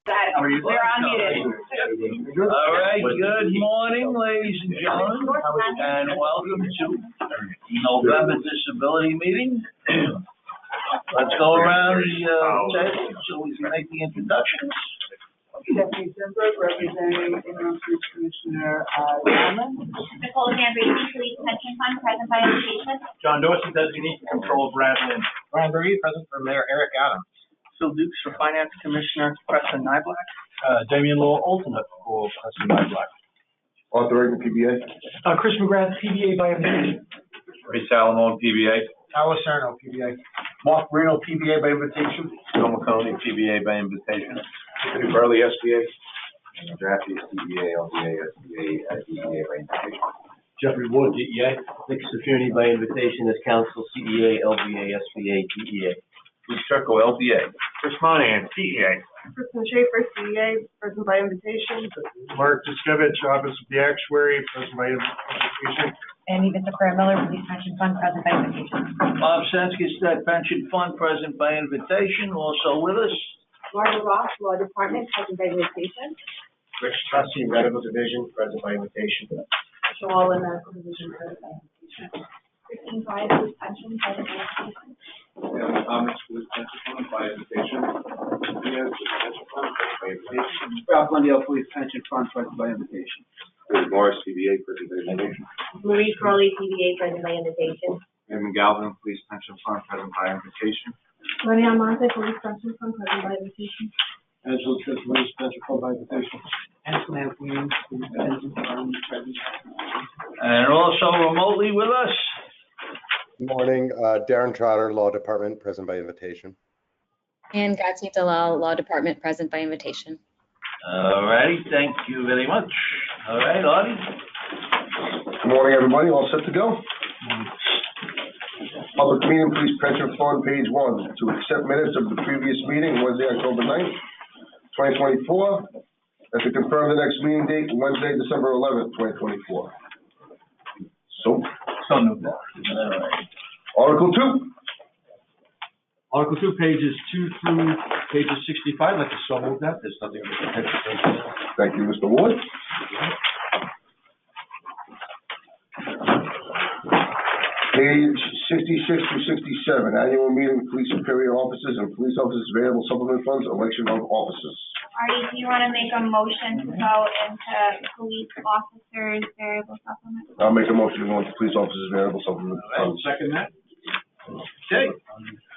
We're unmuted. All right, good morning, ladies and gentlemen, and welcome to November Disability Meeting. Let's go around the table so we can make the introductions. Deputy Denver, representing Interim Police Commissioner Allen. Nicole Gambrisi, Police Pension Fund, present by invitation. John Dorsey, Designee to Control Bradley. Brian Berge, present for Mayor Eric Adams. Phil Dukes for Finance Commissioner Preston Nyblack. Damian Law, alternate for Preston Nyblack. Arthur Egan, PBA. Chris McGrath, PBA by invitation. Ray Salamone, PBA. Alice Cerno, PBA. Mark Reno, PBA by invitation. Phil McConey, PBA by invitation. Tiffany Burley, SBA. Drafty, CBA, LBA, SBA, DEA by invitation. Jeffrey Wood, DEA. Nick Safuni by invitation as counsel, CEA, LBA, SBA, DEA. Bruce Turco, LBA. Chris Monahan, CEA. Kristen Schaefer, CEA, present by invitation. Mark Duskevich, Office of the Actuary, present by invitation. And Mr. Claire Miller, Police Pension Fund, present by invitation. Bob Sensky, State Pension Fund, present by invitation. Also with us, Margaret Ross, Law Department, present by invitation. Rich Trustee, Medical Division, present by invitation. Mr. Wallen, Medical Division, present by invitation. Christine Pryor, Police Pension, present by invitation. Thomas, Police Pension Fund by invitation. Diaz, Pension Fund by invitation. Ralph Lundell, Police Pension Fund, present by invitation. David Morris, PBA, present by invitation. Marie Crowley, PBA, present by invitation. Raymond Galvin, Police Pension Fund, present by invitation. Renee Almonte, Police Pension Fund, present by invitation. Angela Church, Police Pension Fund by invitation. Anthony Queen, Police Pension Fund, present. and also remotely with us, Good morning, Darren Trotter, Law Department, present by invitation. And Gatsy Dalal, Law Department, present by invitation. all right, thank you very much. All right, Audie. Good morning, everybody. All set to go? Public meeting, Police Pension Fund, page 1, to accept minutes of the previous meeting, Wednesday, October 9th, 2024, and to confirm the next meeting date, Wednesday, December 11th, 2024. So moved. Article 2. Article 2, pages 2 through pages 65. I'd like to so move that. There's nothing on the potential pages. Thank you, Mr. Ward. Page 66 through 67, annual meeting, police superior officers and police officers variable supplement funds, election of officers. Artie, do you want to make a motion to go into police officers variable supplement? I'll make a motion to go into police officers variable supplement funds. Second that. Okay,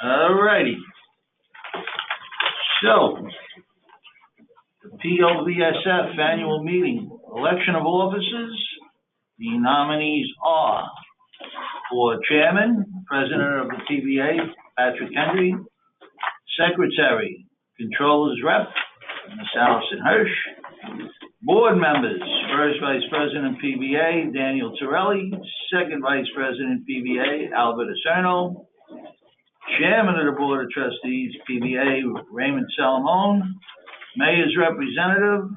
all righty. So, the POVSF annual meeting, election of officers. The nominees are for chairman, president of the PBA, Patrick Henry; secretary, controllers rep, Ms. Allison Hirsch; board members, first vice president PBA, Daniel Torelli; second vice president PBA, Albert Acerno; chairman of the board of trustees PBA, Raymond Salamone; mayor's representative,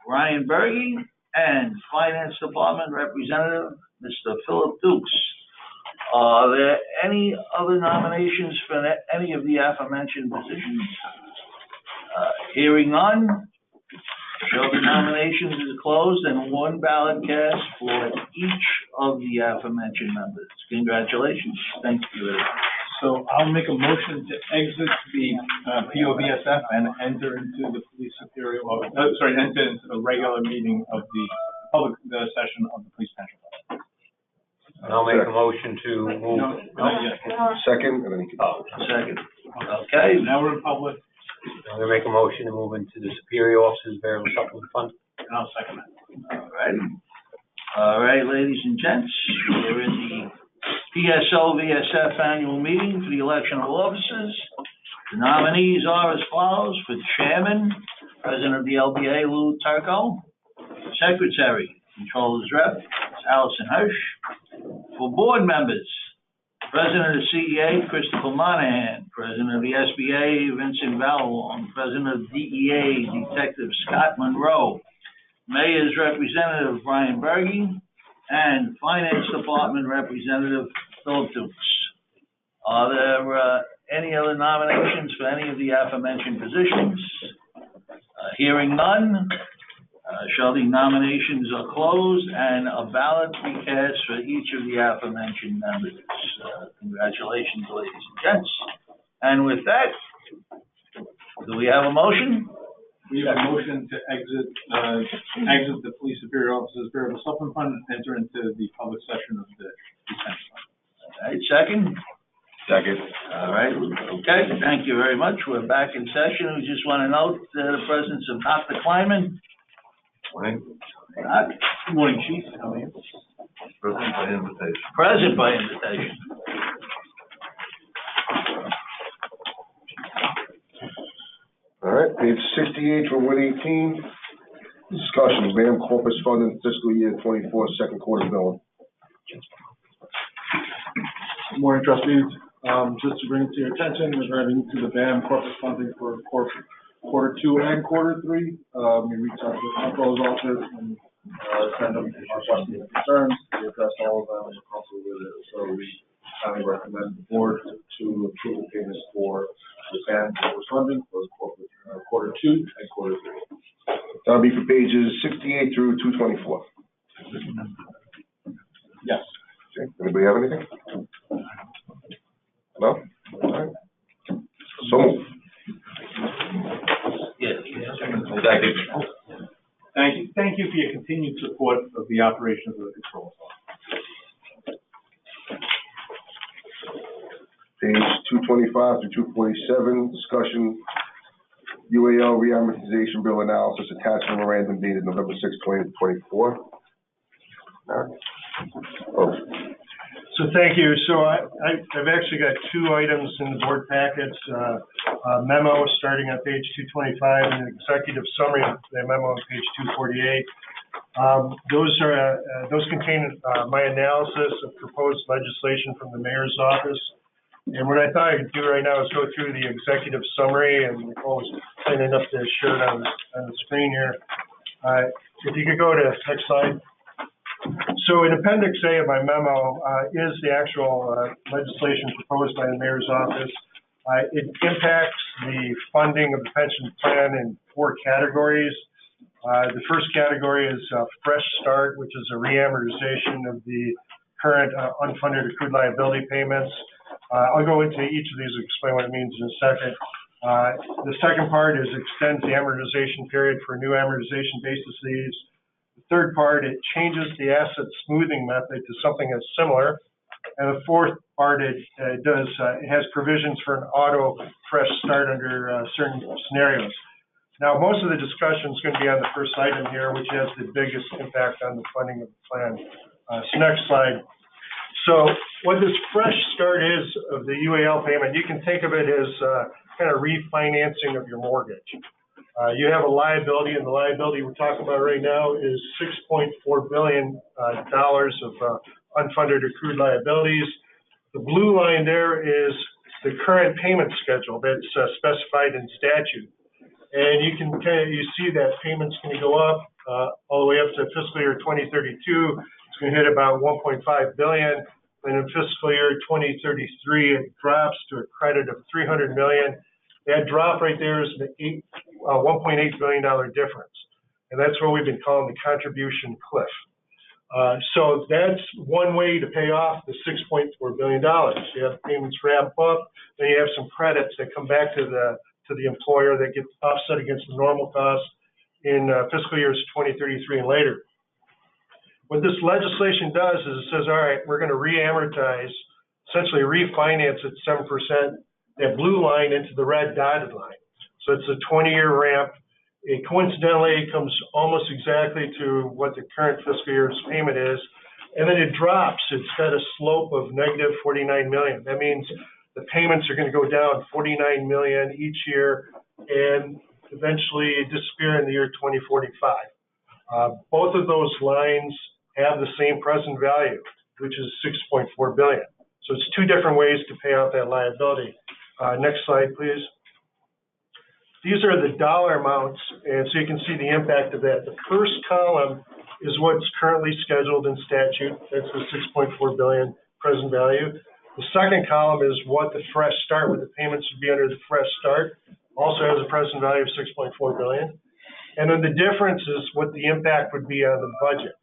Ryan Berge; and finance department representative, Mr. Philip Dukes. Are there any other nominations for any of the aforementioned positions? Hearing none, show the nominations is closed and one ballot cast for each of the aforementioned members. Congratulations. Thank you very much. So I'll make a motion to exit the POVSF and enter into the police superior, enter into the regular meeting of the public session of the police pension fund. I'll make a motion to move. Second, and then you can. Second. Okay. Now we're in public. I'm going to make a motion to move into the superior officers variable supplement fund. And I'll second that. All righty. All right, ladies and gents, we're in the PSO-VSF annual meeting for the election of officers. The nominees are as follows: for chairman, president of the LBA, Lou Turco; secretary, controllers rep, Allison Hirsch; for board members, president of the CEA, Christopher Monahan; president of the SBA, Vincent Vallalong; president of DEA, Detective Scott Monroe; mayor's representative, Brian Berge; and finance department representative, Philip Dukes. Are there any other nominations for any of the aforementioned positions? Hearing none, shall the nominations are closed and a ballot be cast for each of the aforementioned members. Congratulations, ladies and gents. And with that, do we have a motion? We have a motion to exit the police superior officer's variable supplement fund and enter into the public session of the police pension fund. All right, second? Second. All right, okay, thank you very much. We're back in session. We just want to note the presence of Dr. Kleinman. Morning. Good morning, Chief. How are you? Present by invitation. Present by invitation. All right, page 68 from 118. Discussion, BAM corpus funding fiscal year 24 second quarter bill. Good morning, trustees. Just to bring it to your attention, we're driving to the BAM corpus funding for quarter 2 and quarter 3. We reached out to the comptroller's office and sent them our questions and concerns. We addressed all of them and we're comfortable with it. So we highly recommend the board to approve the payments for the BAM corpus funding for quarter 2 and quarter 3. That'll be for pages 68 through 224. Yes. Okay, anybody have anything? No? All right. So moved. Thank you for your continued support of the operations of the control office. Page 225 to 247, discussion, UAL reamortization bill analysis, attached memorandum dated November 6, 2024. Oh, So thank you. So I've actually got 2 items in the board packets, a memo starting on page 225 and an executive summary of the memo on page 248. Those contain my analysis of proposed legislation from the mayor's office. And what I thought I could do right now is go through the executive summary, and Nicole was kind enough to share it on the screen here. If you could go to next slide. So in Appendix A of my memo is the actual legislation proposed by the mayor's office. It impacts the funding of the pension plan in 4 categories. The first category is Fresh Start, which is a reamortization of the current unfunded accrued liability payments. I'll go into each of these and explain what it means in a second. The second part is extends the amortization period for new amortization bases. The third part, it changes the asset smoothing method to something that's similar. And the fourth part, it has provisions for an auto fresh start under certain scenarios. Now, most of the discussion is going to be on the first item here, which has the biggest impact on the funding of the plan. So next slide. So what this fresh start is of the UAL payment, you can think of it as kind of refinancing of your mortgage. You have a liability, and the liability we're talking about right now is $6.4 billion of unfunded accrued liabilities. The blue line there is the current payment schedule that's specified in statute. And you can you see that payment's going to go up all the way up to fiscal year 2032. It's going to hit about $1.5 billion. And in fiscal year 2033, it drops to a credit of $300 million. That drop right there is the $1.8 billion difference. And that's what we've been calling the contribution cliff. So that's one way to pay off the $6.4 billion. You have payments ramp up, then you have some credits that come back to the employer that get offset against the normal cost in fiscal years 2033 and later. What this legislation does is it says, all right, we're going to re-amortize, essentially refinance at 7%, that blue line into the red dotted line. So it's a 20-year ramp. It coincidentally comes almost exactly to what the current fiscal year's payment is. And then it drops. It's got a slope of negative 49 million. That means the payments are going to go down 49 million each year and eventually disappear in the year 2045. Both of those lines have the same present value, which is 6.4 billion. So it's 2 different ways to pay out that liability. Next slide, please. These are the dollar amounts, and so you can see the impact of that. The first column is what's currently scheduled in statute. That's the 6.4 billion present value. The second column is what the fresh start, what the payments would be under the fresh start. Also has a present value of 6.4 billion. And then the difference is what the impact would be on the budget.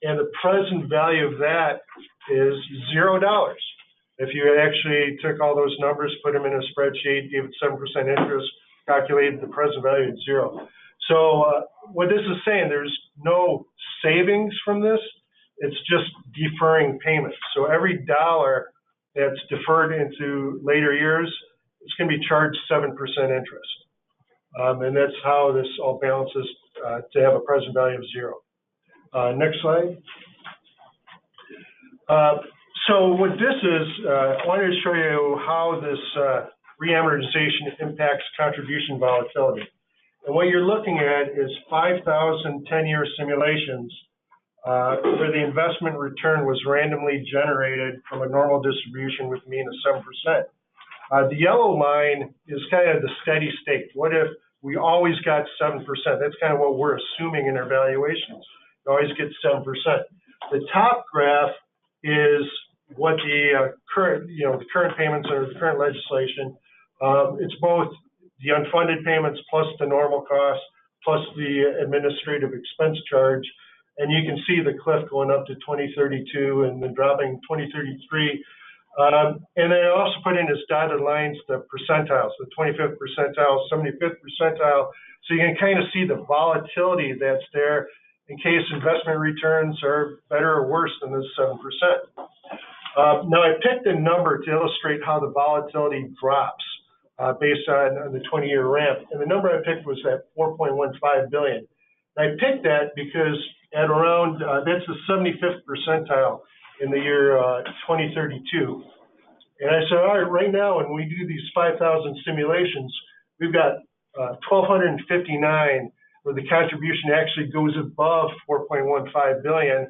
And the present value of that is $0. If you actually took all those numbers, put them in a spreadsheet, gave it 7% interest, calculated the present value at 0. So what this is saying, there's no savings from this. It's just deferring payments. So every dollar that's deferred into later years, it's going to be charged 7% interest. And that's how this all balances to have a present value of 0. Next slide. So what this is, I wanted to show you how this reamortization impacts contribution volatility. And what you're looking at is 5,000 10-year simulations where the investment return was randomly generated from a normal distribution with mean of 7%. The yellow line is kind of the steady state. What if we always got 7%? That's kind of what we're assuming in our valuations. You always get 7%. The top graph is what the current payments are, the current legislation. It's both the unfunded payments plus the normal costs plus the administrative expense charge. And you can see the cliff going up to 2032 and then dropping 2033. And then I also put in as dotted lines the percentiles, the 25th percentile, 75th percentile. So you can kind of see the volatility that's there in case investment returns are better or worse than this 7%. Now I picked a number to illustrate how the volatility drops based on the 20-year ramp. And the number I picked was at 4.15 billion. And I picked that because at around, that's the 75th percentile in the year 2032. And I said, all right, right now when we do these 5,000 simulations, we've got 1,259 where the contribution actually goes above 4.15 billion. And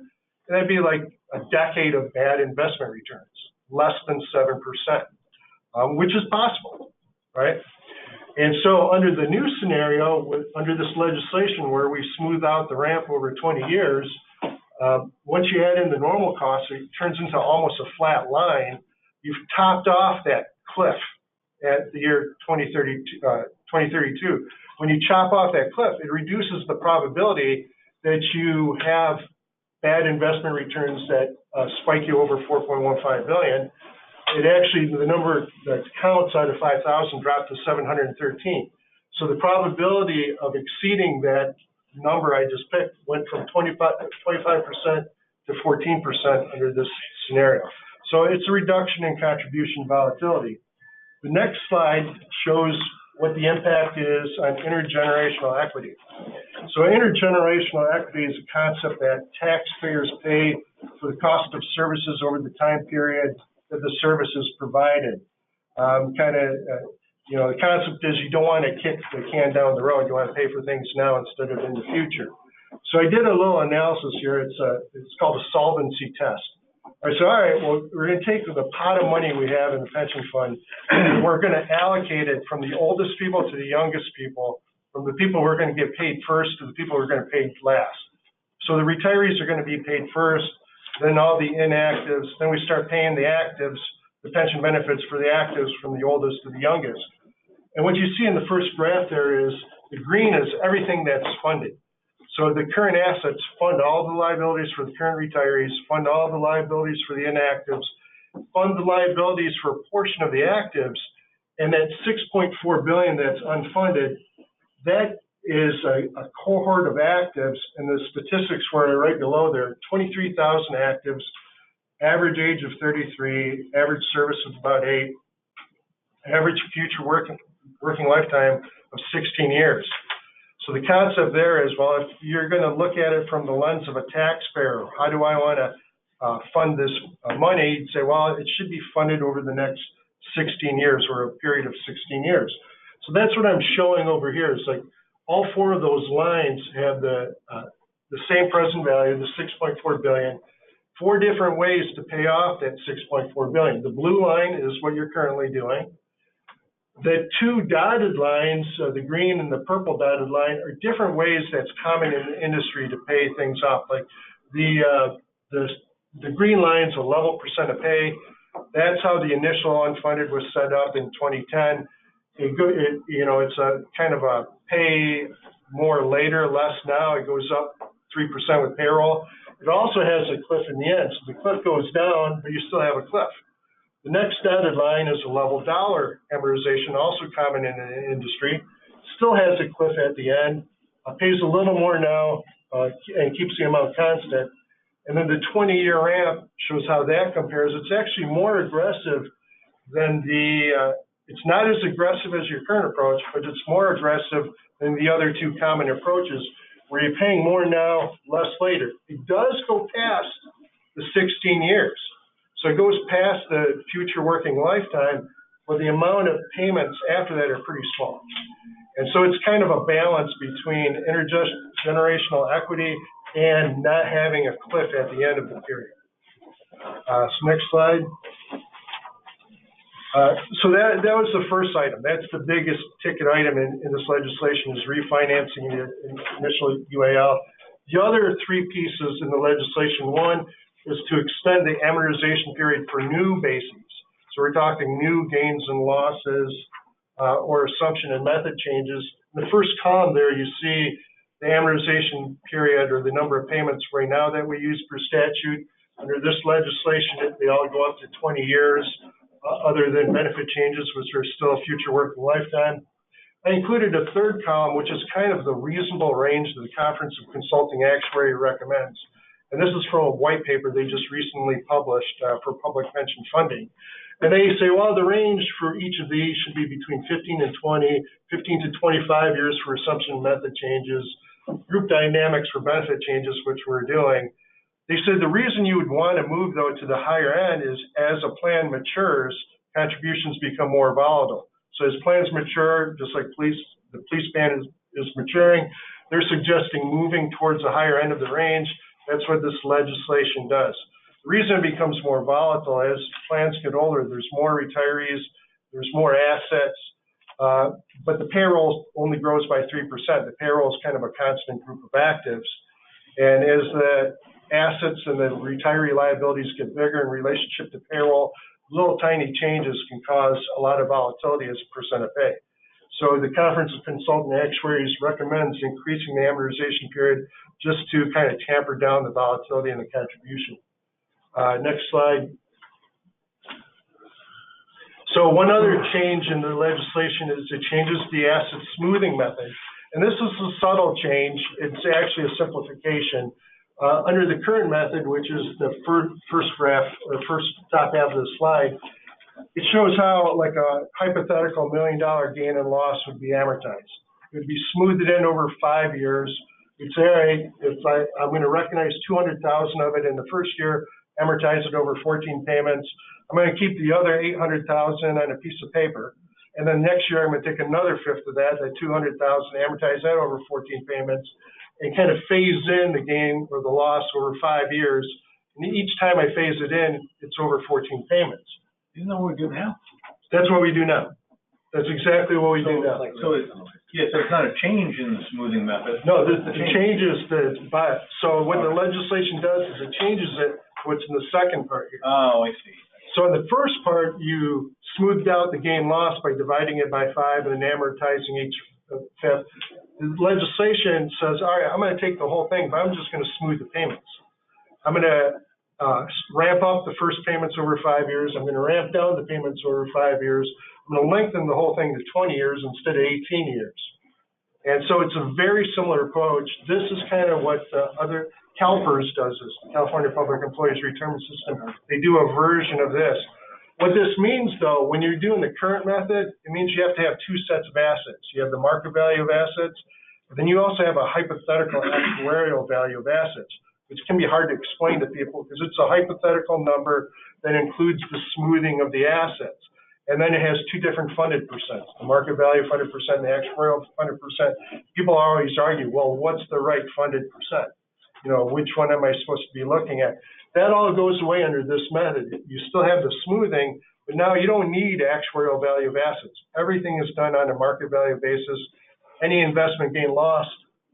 that'd be like a decade of bad investment returns, less than 7%, which is possible, right? And so under the new scenario, under this legislation where we smooth out the ramp over 20 years, once you add in the normal costs, it turns into almost a flat line. You've topped off that cliff at the year 2032. When you chop off that cliff, it reduces the probability that you have bad investment returns that spike you over 4.15 billion. It actually, the number that counts out of 5,000 dropped to 713. So the probability of exceeding that number I just picked went from 25% to 14% under this scenario. So it's a reduction in contribution volatility. The next slide shows what the impact is on intergenerational equity. So intergenerational equity is a concept that taxpayers pay for the cost of services over the time period that the service is provided. The concept is you don't want to kick the can down the road. You want to pay for things now instead of in the future. So I did a little analysis here. It's called a solvency test. I said, all right, well, we're going to take the pot of money we have in the pension fund, and we're going to allocate it from the oldest people to the youngest people, from the people who are going to get paid first to the people who are going to pay last. So the retirees are going to be paid first, then all the inactives, then we start paying the actives, the pension benefits for the actives from the oldest to the youngest. And what you see in the first graph there is the green is everything that's funded. So the current assets fund all the liabilities for the current retirees, fund all the liabilities for the inactives, fund the liabilities for a portion of the actives, and that 6.4 billion that's unfunded, that is a cohort of actives, and the statistics were right below there, 23,000 actives, average age of 33, average service of about 8, average future working lifetime of 16 years. So the concept there is, well, if you're going to look at it from the lens of a taxpayer, how do I want to fund this money? You'd say, well, it should be funded over the next 16 years or a period of 16 years. So that's what I'm showing over here. It's like all four of those lines have the same present value, the 6.4 billion, 4 different ways to pay off that 6.4 billion. The blue line is what you're currently doing. The two dotted lines, the green and the purple dotted line, are different ways that's common in the industry to pay things off. Like the green line's a level percent of pay. That's how the initial unfunded was set up in 2010. It's a kind of a pay more later, less now. It goes up 3% with payroll. It also has a cliff in the end. So the cliff goes down, but you still have a cliff. The next dotted line is a level dollar amortization, also common in the industry. Still has a cliff at the end, pays a little more now, and keeps the amount constant. And then the 20-year ramp shows how that compares. It's actually more aggressive than it's not as aggressive as your current approach, but it's more aggressive than the other two common approaches, where you're paying more now, less later. It does go past the 16 years. So it goes past the future working lifetime, but the amount of payments after that are pretty small. And so it's kind of a balance between intergenerational equity and not having a cliff at the end of the period. So next slide. So that was the first item. That's the biggest ticket item in this legislation, is refinancing the initial UAL. The other three pieces in the legislation, one is to extend the amortization period for new bases. So we're talking new gains and losses or assumption and method changes. In the first column there, you see the amortization period, or the number of payments right now that we use per statute. Under this legislation, they all go up to 20 years, other than benefit changes, which are still future working lifetime. I included a third column, which is kind of the reasonable range that the Conference of Consulting Actuary recommends. And this is from a white paper they just recently published for public pension funding. And they say, well, the range for each of these should be between 15 and 20, 15 to 25 years for assumption method changes, group dynamics for benefit changes, which we're doing. They said the reason you would want to move, though, to the higher end is as a plan matures, contributions become more volatile. So as plans mature, just like the police band is maturing, they're suggesting moving towards the higher end of the range. That's what this legislation does. The reason it becomes more volatile as plans get older, there's more retirees, there's more assets, but the payroll only grows by 3%. The payroll is kind of a constant group of actives. And as the assets and the retiree liabilities get bigger in relationship to payroll, little tiny changes can cause a lot of volatility as a percent of pay. So the Conference of Consultant Actuaries recommends increasing the amortization period just to kind of tamper down the volatility and the contribution. Next slide. So one other change in the legislation is it changes the asset smoothing method. And this is a subtle change. It's actually a simplification. Under the current method, which is the first graph, or first top half of the slide, it shows how like a hypothetical $1 million gain and loss would be amortized. It would be smoothed in over 5 years. You'd say, all right, if I'm going to recognize 200,000 of it in the first year, amortize it over 14 payments. I'm going to keep the other 800,000 on a piece of paper. And then next year, I'm going to take another fifth of that 200,000, amortize that over 14 payments, and kind of phase in the gain or the loss over 5 years. And each time I phase it in, it's over 14 payments. Isn't that what we do now? That's what we do now. That's exactly what we do now. So it's not a change in the smoothing method. No, the change is so what the legislation does is it changes it to what's in the second part here. Oh, I see. So in the first part, you smoothed out the gain loss by dividing it by 5 and then amortizing each fifth. The legislation says, all right, I'm going to take the whole thing, but I'm just going to smooth the payments. I'm going to ramp up the first payments over 5 years. I'm going to ramp down the payments over 5 years. I'm going to lengthen the whole thing to 20 years instead of 18 years. And so it's a very similar approach. This is kind of what other CalPERS does, is California Public Employees Retirement System. They do a version of this. What this means, though, when you're doing the current method, it means you have to have two sets of assets. You have the market value of assets, but then you also have a hypothetical actuarial value of assets, which can be hard to explain to people because it's a hypothetical number that includes the smoothing of the assets. And then it has two different funded percents, the market value funded percent and the actuarial funded percent. People always argue, well, what's the right funded percent? You know, which one am I supposed to be looking at? That all goes away under this method. You still have the smoothing, but now you don't need actuarial value of assets. Everything is done on a market value basis. Any investment gain loss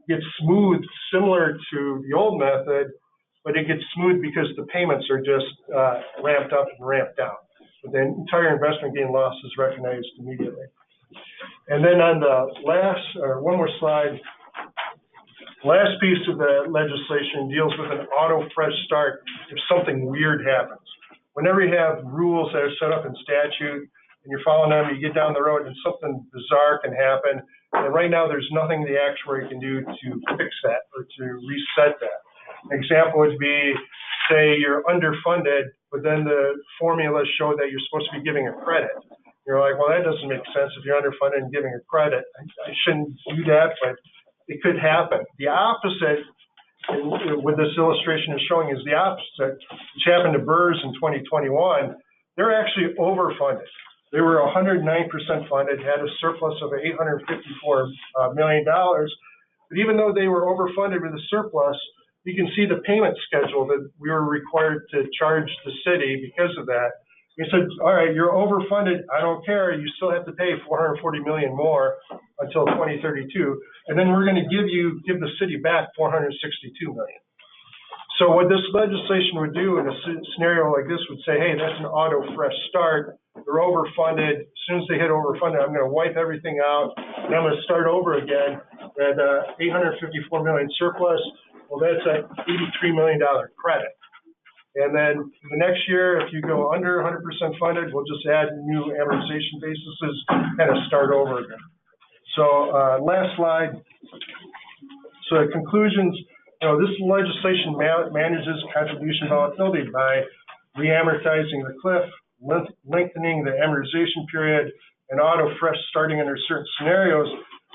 gets smoothed similar to the old method, but it gets smoothed because the payments are just ramped up and ramped down. But the entire investment gain loss is recognized immediately. And then on the last, or one more slide, Last piece of the legislation deals with an auto fresh start if something weird happens. Whenever you have rules that are set up in statute and you're following them, you get down the road and something bizarre can happen. And right now, there's nothing the actuary can do to fix that or to reset that. An example would be, say you're underfunded, but then the formulas show that you're supposed to be giving a credit. You're like, well, that doesn't make sense if you're underfunded and giving a credit. I shouldn't do that, but it could happen. The opposite, what this illustration is showing, is the opposite, which happened to BRRS in 2021. They're actually overfunded. They were 109% funded, had a surplus of $854 million. But even though they were overfunded with a surplus, you can see the payment schedule that we were required to charge the city because of that. We said, all right, you're overfunded. I don't care. You still have to pay $440 million more until 2032. And then we're going to give the city back $462 million. So what this legislation would do in a scenario like this would say, hey, that's an auto fresh start. They're overfunded. As soon as they hit overfunded, I'm going to wipe everything out and I'm going to start over again at $854 million surplus. Well, that's an $83 million credit. And then the next year, if you go under 100% funded, we'll just add new amortization bases and start over again. So last slide. So the conclusions, this legislation manages contribution volatility by re-amortizing the cliff, lengthening the amortization period, and auto fresh starting under certain scenarios.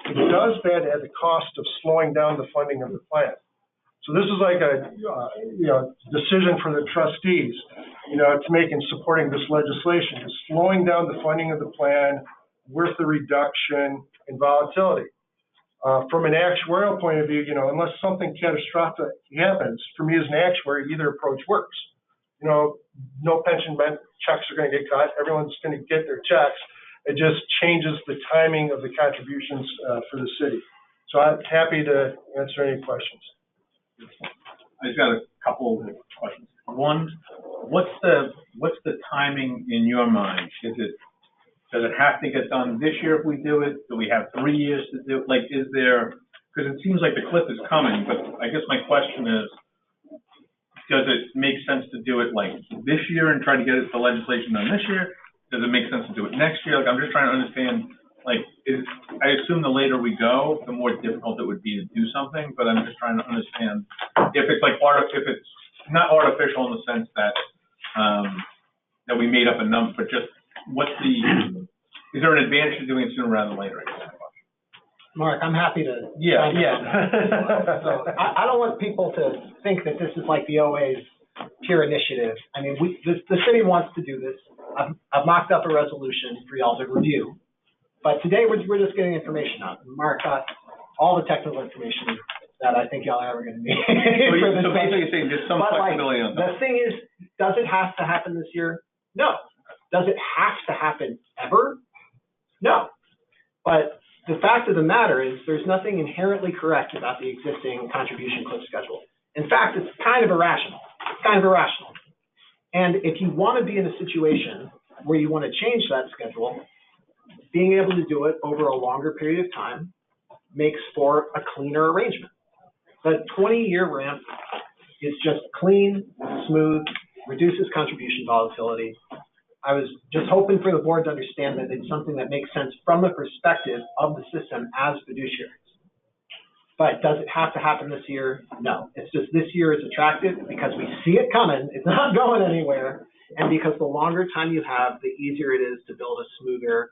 It does that at the cost of slowing down the funding of the plan. So this is like a decision for the trustees, to make in supporting this legislation, is slowing down the funding of the plan with the reduction in volatility. From an actuarial point of view, unless something catastrophic happens, for me as an actuary, either approach works. No pension checks are going to get cut. Everyone's going to get their checks. It just changes the timing of the contributions for the city. So I'm happy to answer any questions. I just got a couple of questions. One, what's the timing in your mind? Does it have to get done this year if we do it? Do we have 3 years to do it? Like, is there, because it seems like the cliff is coming, but I guess my question is, does it make sense to do it like this year and try to get the legislation done this year? Does it make sense to do it next year? Like, I'm just trying to understand, I assume the later we go, the more difficult it would be to do something, but I'm just trying to understand if it's if it's not artificial in the sense that, that we made up a number, but just is there an advantage to doing it sooner rather than later? Mark, I'm happy to. Yeah. So I don't want people to think that this is like the OA's pure initiative. I mean, the city wants to do this. I've mocked up a resolution for y'all to review. But today we're just getting information out. Mark got all the technical information that I think y'all are ever going to need. So basically you're saying there's some flexibility on that. The thing is, does it have to happen this year? No. Does it have to happen ever? No. But the fact of the matter is there's nothing inherently correct about the existing contribution cliff schedule. In fact, it's kind of irrational. And if you want to be in a situation where you want to change that schedule, being able to do it over a longer period of time makes for a cleaner arrangement. The 20-year ramp is just clean, smooth, reduces contribution volatility. I was just hoping for the board to understand that it's something that makes sense from the perspective of the system as fiduciaries. But does it have to happen this year? No. It's just this year is attractive because we see it coming. It's not going anywhere. And because the longer time you have, the easier it is to build a smoother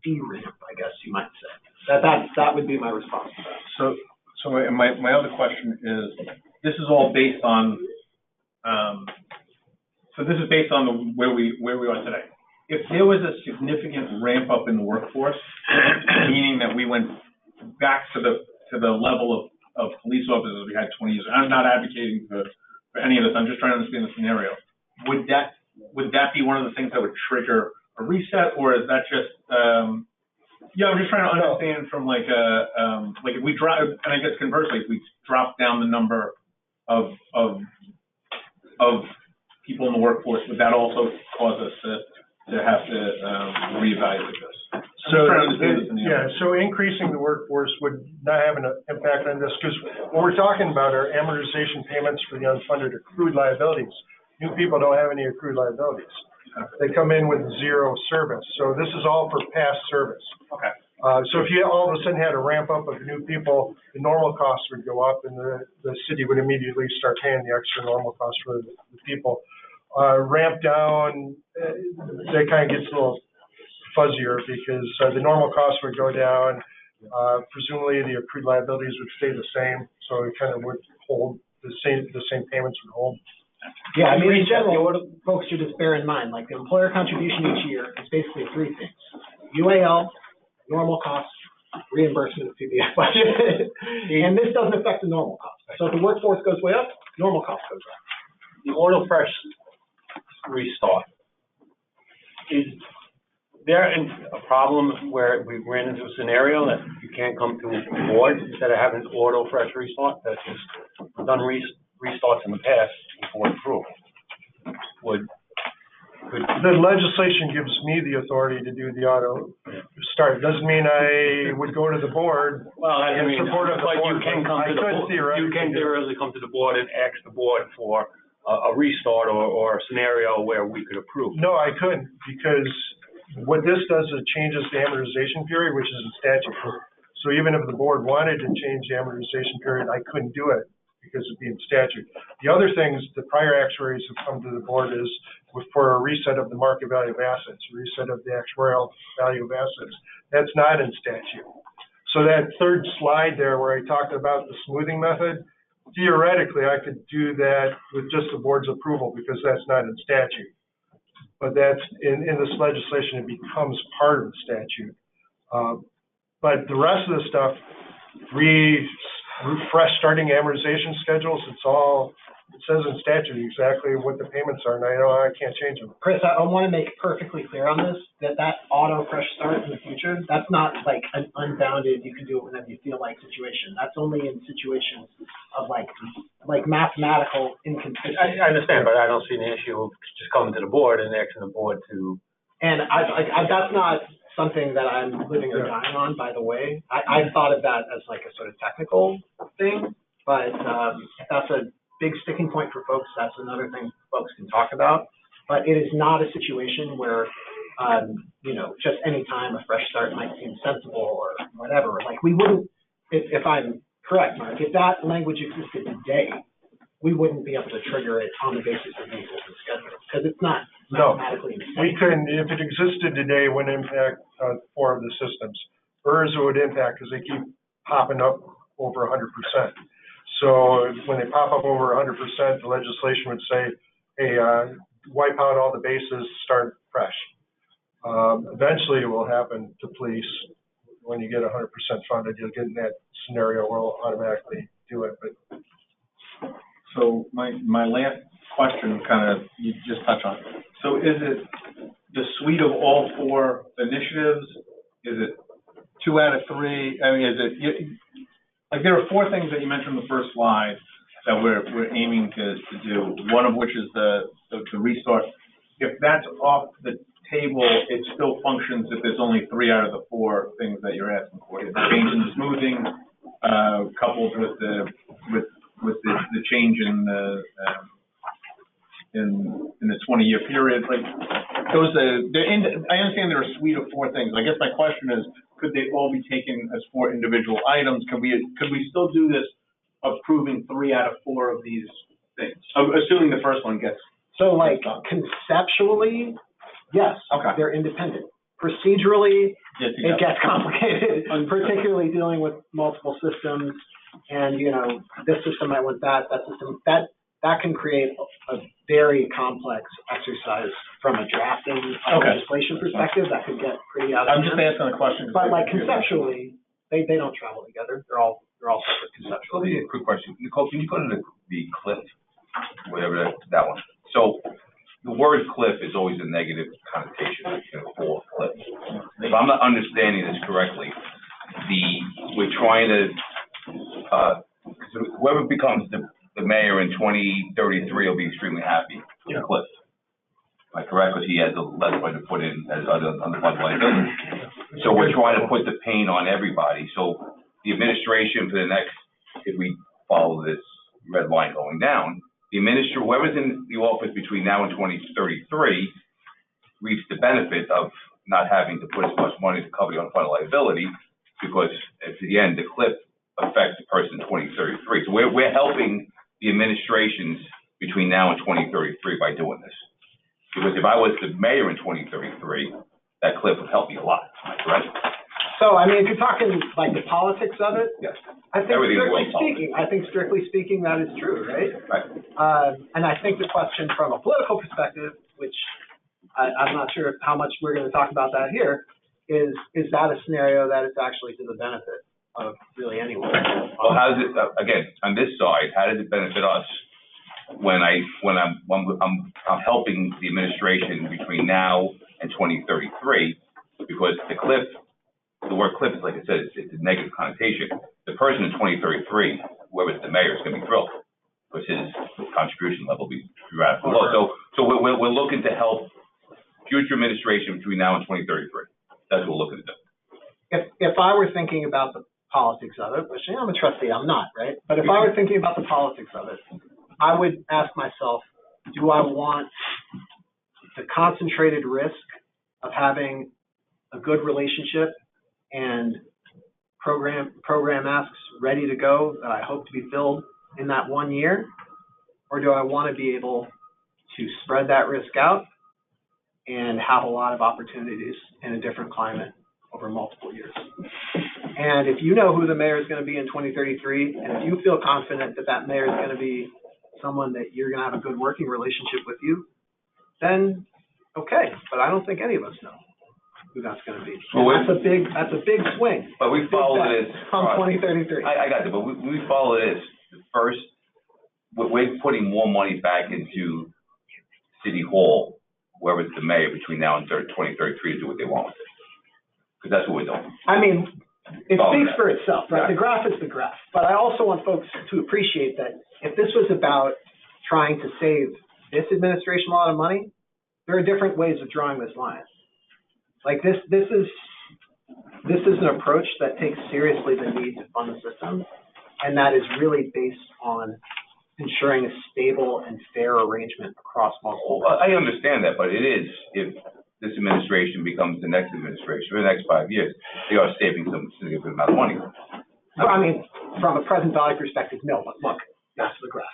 D-ramp, I guess you might say. That would be my response to that. So my other question is, this is all based on, this is based on where we are today. If there was a significant ramp up in the workforce, meaning that we went back to the level of police officers we had 20 years ago, I'm not advocating for any of this, I'm just trying to understand the scenario. Would that be one of the things that would trigger a reset, or is that just, I'm just trying to understand from like if we drop, and I guess conversely, if we drop down the number of people in the workforce, would that also cause us to have to reevaluate this? So, trying to understand this in the yeah, so increasing the workforce would not have an impact on this, because what we're talking about are amortization payments for the unfunded accrued liabilities. New people don't have any accrued liabilities. They come in with zero service, so this is all for past service. Okay. So if you all of a sudden had a ramp up of new people, the normal costs would go up, and the city would immediately start paying the extra normal costs for the people. Ramp down, that kind of gets a little fuzzier, because the normal costs would go down. Presumably the accrued liabilities would stay the same, so it kind of would hold the same payments would hold. Yeah, I mean, in general, what folks should just bear in mind, like the employer contribution each year is basically three things: UAL, normal costs, reimbursement of PBS budget, and this doesn't affect the normal costs. So if the workforce goes way up, normal costs goes up. The auto fresh restart, is there a problem where we ran into a scenario that you can't come to the board instead of having auto fresh restart? That's just done restarts in the past before approval. The legislation gives me the authority to do the auto start. Doesn't mean I would go to the board in support of the board. You can come to the board. You can theoretically come to the board and ask the board for a restart or a scenario where we could approve. No, I couldn't, because what this does is it changes the amortization period, which is in statute. So even if the board wanted to change the amortization period, I couldn't do it because it'd be in statute. The other things the prior actuaries have come to the board is for a reset of the market value of assets, reset of the actuarial value of assets. That's not in statute. So that third slide there where I talked about the smoothing method, theoretically I could do that with just the board's approval, because that's not in statute. But that's in this legislation, it becomes part of the statute. But the rest of the stuff, refresh starting amortization schedules, it says in statute exactly what the payments are, and I can't change them. Chris, I want to make perfectly clear on this, that auto fresh start in the future, that's not like an unbounded, you can do it whenever you feel like situation. That's only in situations of like mathematical inconsistency. I understand, but I don't see the issue of just coming to the board and asking the board to. And that's not something that I'm living or dying on, by the way. I thought of that as like a sort of technical thing, but if that's a big sticking point for folks, that's another thing folks can talk about. But it is not a situation where, just any time a fresh start might seem sensible or whatever. Like we wouldn't, if I'm correct, Mark, if that language existed today, we wouldn't be able to trigger it on the basis of the existing schedule, because it's not mathematically we couldn't, if it existed today, it wouldn't impact 4 of the systems. Hers would impact because they keep popping up over 100%. So when they pop up over 100%, the legislation would say, hey, wipe out all the bases, start fresh. Eventually it will happen to police. When you get 100% funded, you'll get in that scenario where we'll automatically do it. But so my last question, kind of, you just touched on. So is it the suite of all 4 initiatives? Is it 2 out of 3? I mean, is it, like there are 4 things that you mentioned in the first slide that we're aiming to do, one of which is the restart. If that's off the table, it still functions if there's only 3 out of the 4 things that you're asking for. It's change in the smoothing, coupled with the change in the 20-year period. Like those, I understand there are a suite of 4 things. I guess my question is, could they all be taken as 4 individual items? Could we still do this, approving 3 out of 4 of these things, assuming the first one gets? So like conceptually, yes, okay. They're independent. Procedurally, it gets complicated, particularly dealing with multiple systems, and this system might want that system, that can create a very complex exercise from a drafting legislation perspective. That could get pretty out of hand. I'm just asking a question. But like conceptually, they don't travel together. They're all separate conceptually. A quick question. Nicole, can you go to the cliff, whatever that one? So the word cliff is always a negative connotation. It's going to fall cliff. If I'm not understanding this correctly, we're trying to whoever becomes the mayor in 2033 will be extremely happy with Cliff. Am I correct? Because he has less money to put in as on the fund liability. So we're trying to put the pain on everybody. So the administration for the next, if we follow this red line going down, whoever's in the office between now and 2033 reaps the benefit of not having to put as much money to cover the unfunded liability, because at the end, the cliff affects the person in 2033. So we're helping the administrations between now and 2033 by doing this. Because if I was the mayor in 2033, that cliff would help me a lot, right? So, I mean, if you're talking like the politics of it, Yes. I think Everything strictly speaking, that is true, right? Right. And I think the question from a political perspective, which I'm not sure how much we're going to talk about that here, is that a scenario that is actually to the benefit of really anyone? Well, how does it, again, on this side, how does it benefit us when I'm helping the administration between now and 2033? Because the word cliff is, like I said, it's a negative connotation. The person in 2033, whoever's the mayor, is going to be thrilled because his contribution level will be radically low. So we're looking to help future administration between now and 2033. That's what we're looking to do. If I were thinking about the politics of it, which I'm a trustee, I'm not, right? But if I were thinking about the politics of it, I would ask myself, do I want the concentrated risk of having a good relationship and program asks ready to go that I hope to be filled in that 1 year? Or do I want to be able to spread that risk out and have a lot of opportunities in a different climate over multiple years? And if you know who the mayor is going to be in 2033, and if you feel confident that that mayor is going to be someone that you're going to have a good working relationship with you, then okay. But I don't think any of us know who that's going to be. Well, that's a big swing. But we follow this. Come 2033. I got it, but we follow this. First, we're putting more money back into City Hall, whoever's the mayor between now and 2033 to do what they want with it. Because that's what we're doing. I mean, it speaks for itself, right? Yeah. The graph is the graph. But I also want folks to appreciate that if this was about trying to save this administration a lot of money, there are different ways of drawing this line. Like this is an approach that takes seriously the need to fund the system, and that is really based on ensuring a stable and fair arrangement across multiple. Well, I understand that, but it is, if this administration becomes the next administration for the next 5 years, they are saving some significant amount of money. Well, I mean, from a present value perspective, no, but look, that's the graph.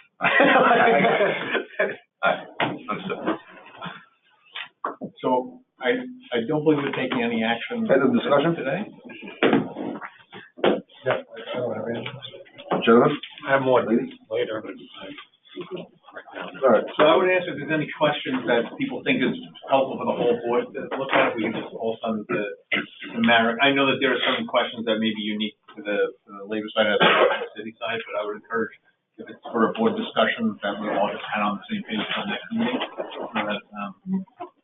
Understood. So I don't believe we're taking any action. End of discussion? Today? Yeah, I don't have any. Gentlemen? I have more Ladies? later. All right. So I would ask if there's any questions that people think is helpful for the whole board to look at, we can just all send the matter. I know that there are some questions that may be unique to the labor side as well as the city side, but I would encourage, if it's for a board discussion, that we all just kind of on the same page for the next meeting. So that,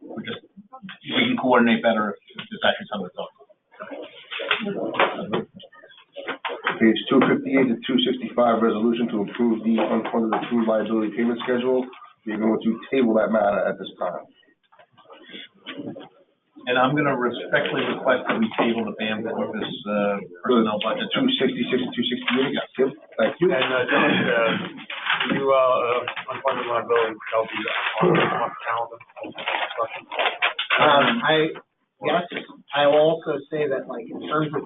we can coordinate better if there's actually something to talk about. Page 258 to 265, resolution to approve the unfunded accrued liability payment schedule. We're going to table that matter at this time. And I'm going to respectfully request that we table the BAM corpus personnel budget. 266 to 268. Yeah. Yep. Thank you. And, unfunded liability, shall be on the calendar. Yes, I will also say that, like, in terms of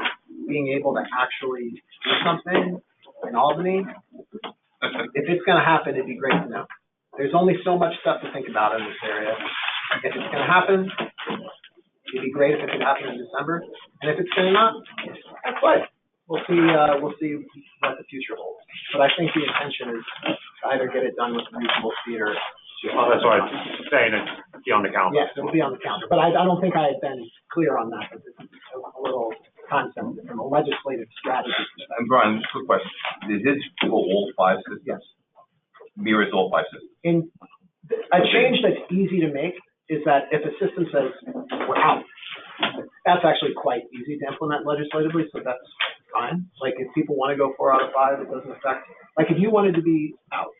being able to actually do something in Albany, if it's going to happen, it'd be great to know. There's only so much stuff to think about in this area. If it's going to happen, it'd be great if it could happen in December. And if it's going to not, that's life. We'll see what the future holds. But I think the intention is to either get it done with reasonable speed or. Oh, that's why I'm saying it's be on the calendar. Yes, it'll be on the calendar. But I don't think I had been clear on that. But it's a little concept from a legislative strategy perspective. And Brian, just a quick question. Is this for all 5 systems? Yes. Mirrors all 5 systems? In a change that's easy to make is that if a system says we're out, that's actually quite easy to implement legislatively, so that's fine. Like if people want to go 4 out of 5, it doesn't affect. Like if you wanted to be out,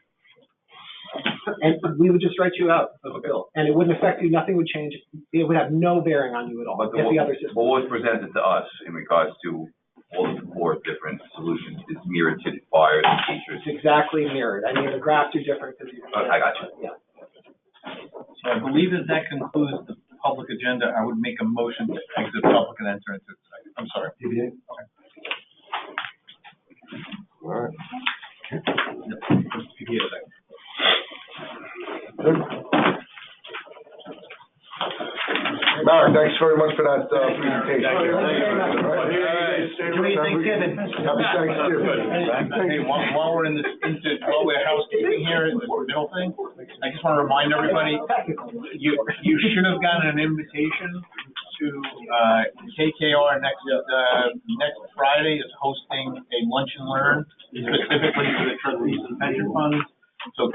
And we would just write you out of a bill, and it wouldn't affect you, nothing would change. It would have no bearing on you at all, But if the other system. what was presented to us in regards to all the four different solutions is mirrored to the fire and teachers. It's exactly mirrored. I mean, the graphs are different because you. I got you. Yeah. So I believe that concludes the public agenda. I would make a motion to exit public and enter into executive. I'm sorry. PBA? All right. PBA second. Good. Mark, thanks very much for that, presentation. Thank you. All right. Enjoy Thanksgiving. Happy Thanksgiving. Hey, while we're while we're housekeeping here, the middle thing, I just want to remind everybody, you should have gotten an invitation to, KKR next Friday is hosting a lunch and learn specifically for the trustees and pension funds. So